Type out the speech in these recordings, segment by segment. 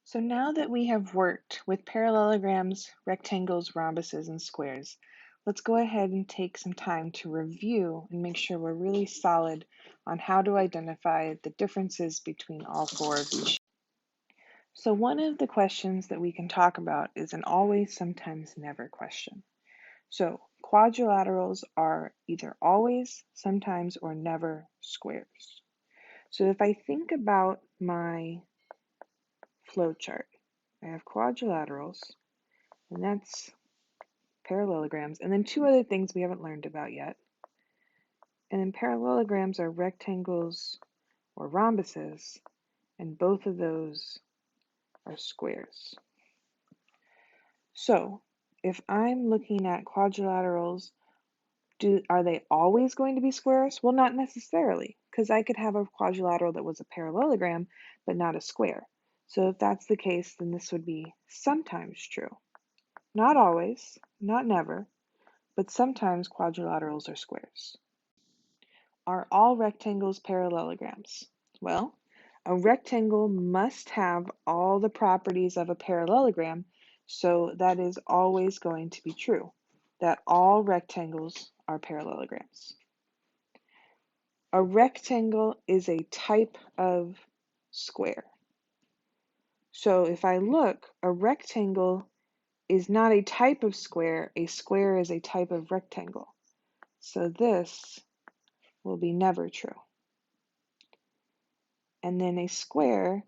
So now that we have worked with parallelograms, rectangles, rhombuses, and squares, let's go ahead and take some time to review and make sure we're really solid on how to identify the differences between all four of these. So one of the questions that we can talk about is an always, sometimes, never question. So quadrilaterals are either always, sometimes, or never squares. So if I think about my flowchart, I have quadrilaterals, and that's parallelograms, and then two other things we haven't learned about yet. And then parallelograms are rectangles or rhombuses, and both of those are squares. So if I'm looking at quadrilaterals, are they always going to be squares? Well, not necessarily, because I could have a quadrilateral that was a parallelogram, but not a square. So if that's the case, then this would be sometimes true. Not always, not never, but sometimes quadrilaterals are squares. Are all rectangles parallelograms? Well, a rectangle must have all the properties of a parallelogram, so that is always going to be true, that all rectangles are parallelograms. A rectangle is a type of square. So if I look, a rectangle is not a type of square. A square is a type of rectangle. So this will be never true. And then a square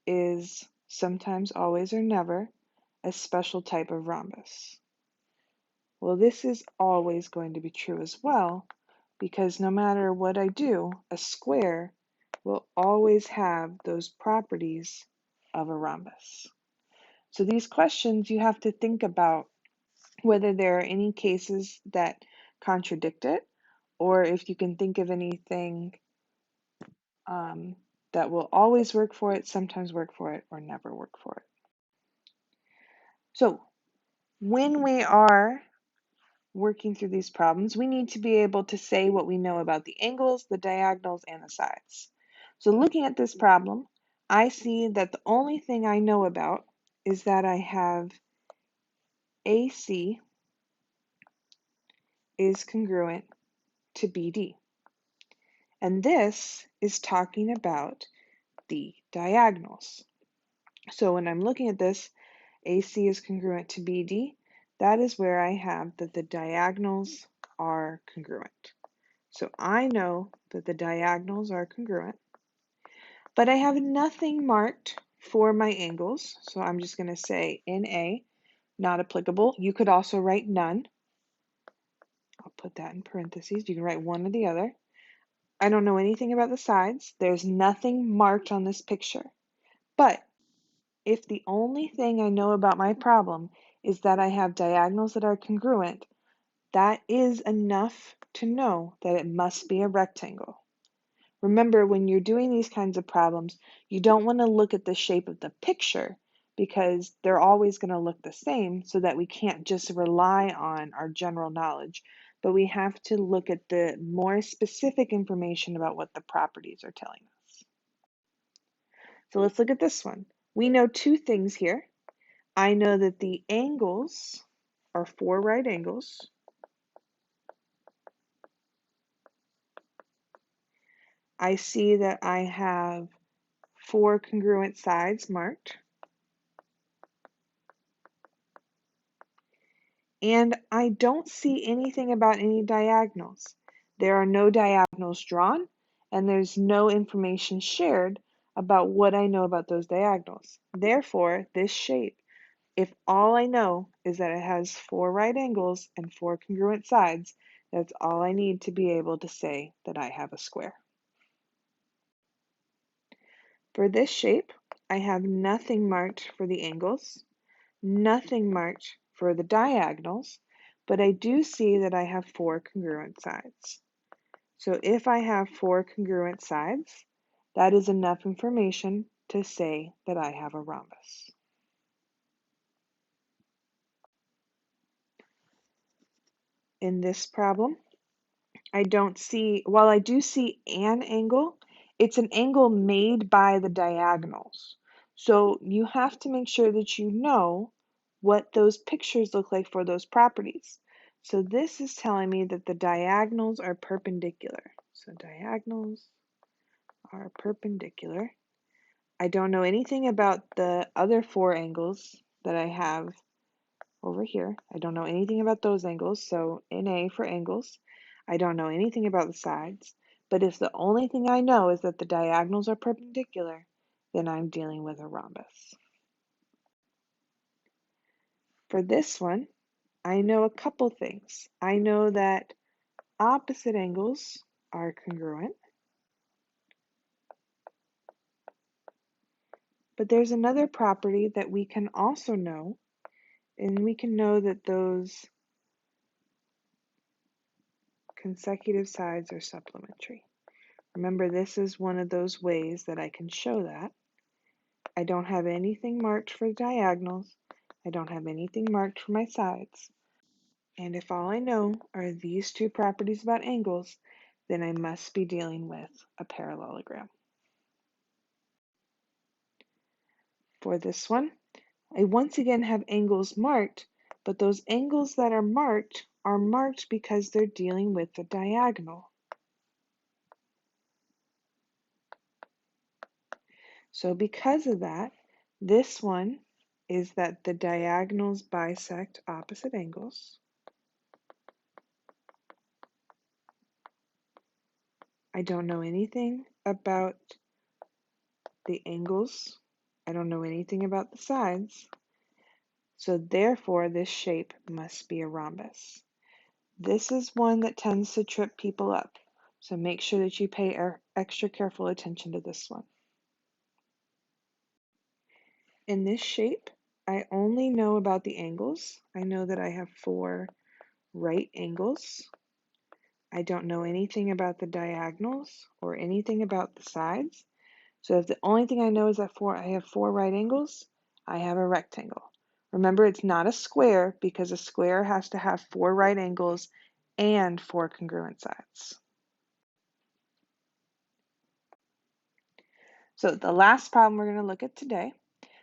is sometimes, always, or never a special type of rhombus. Well, this is always going to be true as well, because no matter what I do, a square will always have those properties of a rhombus. So these questions, you have to think about whether there are any cases that contradict it, or if you can think of anything that will always work for it, sometimes work for it, or never work for it. So when we are working through these problems, we need to be able to say what we know about the angles, the diagonals, and the sides. So looking at this problem, I see that the only thing I know about is that I have AC is congruent to BD. And this is talking about the diagonals. So when I'm looking at this, AC is congruent to BD. That is where I have that the diagonals are congruent. So I know that the diagonals are congruent, but I have nothing marked for my angles. So I'm just going to say NA, not applicable. You could also write none. I'll put that in parentheses. You can write one or the other. I don't know anything about the sides. There's nothing marked on this picture. But if the only thing I know about my problem is that I have diagonals that are congruent, that is enough to know that it must be a rectangle. Remember, when you're doing these kinds of problems, you don't want to look at the shape of the picture because they're always going to look the same, so that we can't just rely on our general knowledge, but we have to look at the more specific information about what the properties are telling us. So let's look at this one. We know two things here. I know that the angles are 4 right angles. I see that I have 4 congruent sides marked. And I don't see anything about any diagonals. There are no diagonals drawn, and there's no information shared about what I know about those diagonals. Therefore, this shape, if all I know is that it has 4 right angles and 4 congruent sides, that's all I need to be able to say that I have a square. For this shape, I have nothing marked for the angles, nothing marked for the diagonals, but I do see that I have 4 congruent sides. So if I have 4 congruent sides, that is enough information to say that I have a rhombus. In this problem, I don't see, while I do see an angle, it's an angle made by the diagonals. So you have to make sure that you know what those pictures look like for those properties. So this is telling me that the diagonals are perpendicular. So diagonals are perpendicular. I don't know anything about the other four angles that I have over here. I don't know anything about those angles, so NA for angles. I don't know anything about the sides, but if the only thing I know is that the diagonals are perpendicular, then I'm dealing with a rhombus. For this one, I know a couple things. I know that opposite angles are congruent, but there's another property that we can also know, and we can know that those consecutive sides are supplementary. Remember, this is one of those ways that I can show that. I don't have anything marked for diagonals. I don't have anything marked for my sides. And if all I know are these two properties about angles, then I must be dealing with a parallelogram. For this one, I once again have angles marked, but those angles that are marked because they're dealing with the diagonal. So because of that, this one is that the diagonals bisect opposite angles. I don't know anything about the angles. I don't know anything about the sides. So therefore, this shape must be a rhombus. This is one that tends to trip people up. So make sure that you pay extra careful attention to this one. In this shape, I only know about the angles. I know that I have 4 right angles. I don't know anything about the diagonals or anything about the sides. So if the only thing I know is that I have 4 right angles, I have a rectangle. Remember, it's not a square because a square has to have 4 right angles and 4 congruent sides. So the last problem we're going to look at today,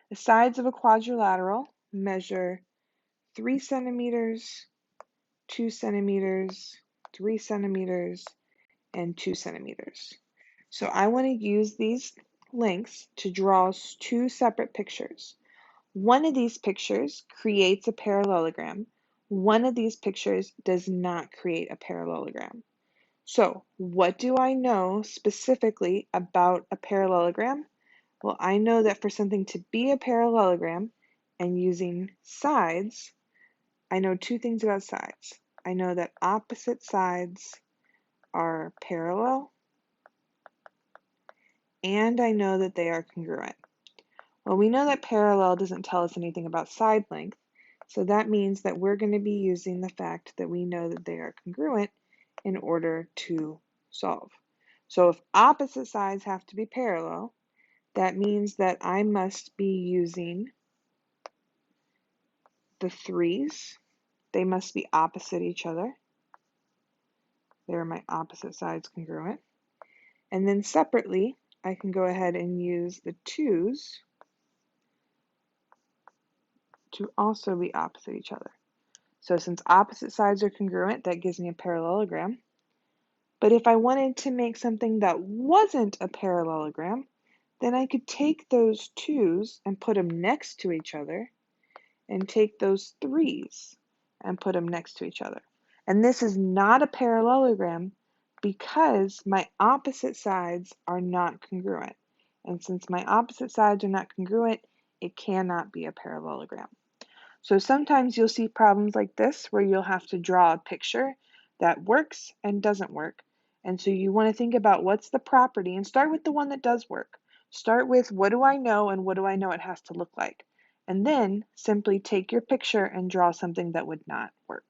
the sides of a quadrilateral measure 3 centimeters, 2 centimeters, 3 centimeters, and 2 centimeters. So I want to use these lengths to draw 2 separate pictures. One of these pictures creates a parallelogram. One of these pictures does not create a parallelogram. So what do I know specifically about a parallelogram? Well, I know that for something to be a parallelogram and using sides, I know 2 things about sides. I know that opposite sides are parallel, and I know that they are congruent. Well, we know that parallel doesn't tell us anything about side length, so that means that we're going to be using the fact that we know that they are congruent in order to solve. So if opposite sides have to be parallel, that means that I must be using the 3's. They must be opposite each other. There are my opposite sides congruent. And then separately, I can go ahead and use the 2's to also be opposite each other. So since opposite sides are congruent, that gives me a parallelogram. But if I wanted to make something that wasn't a parallelogram, then I could take those 2's and put them next to each other, and take those 3's and put them next to each other. And this is not a parallelogram because my opposite sides are not congruent. And since my opposite sides are not congruent, it cannot be a parallelogram. So sometimes you'll see problems like this where you'll have to draw a picture that works and doesn't work. And so you want to think about what's the property and start with the one that does work. Start with what do I know and what do I know it has to look like. And then simply take your picture and draw something that would not work.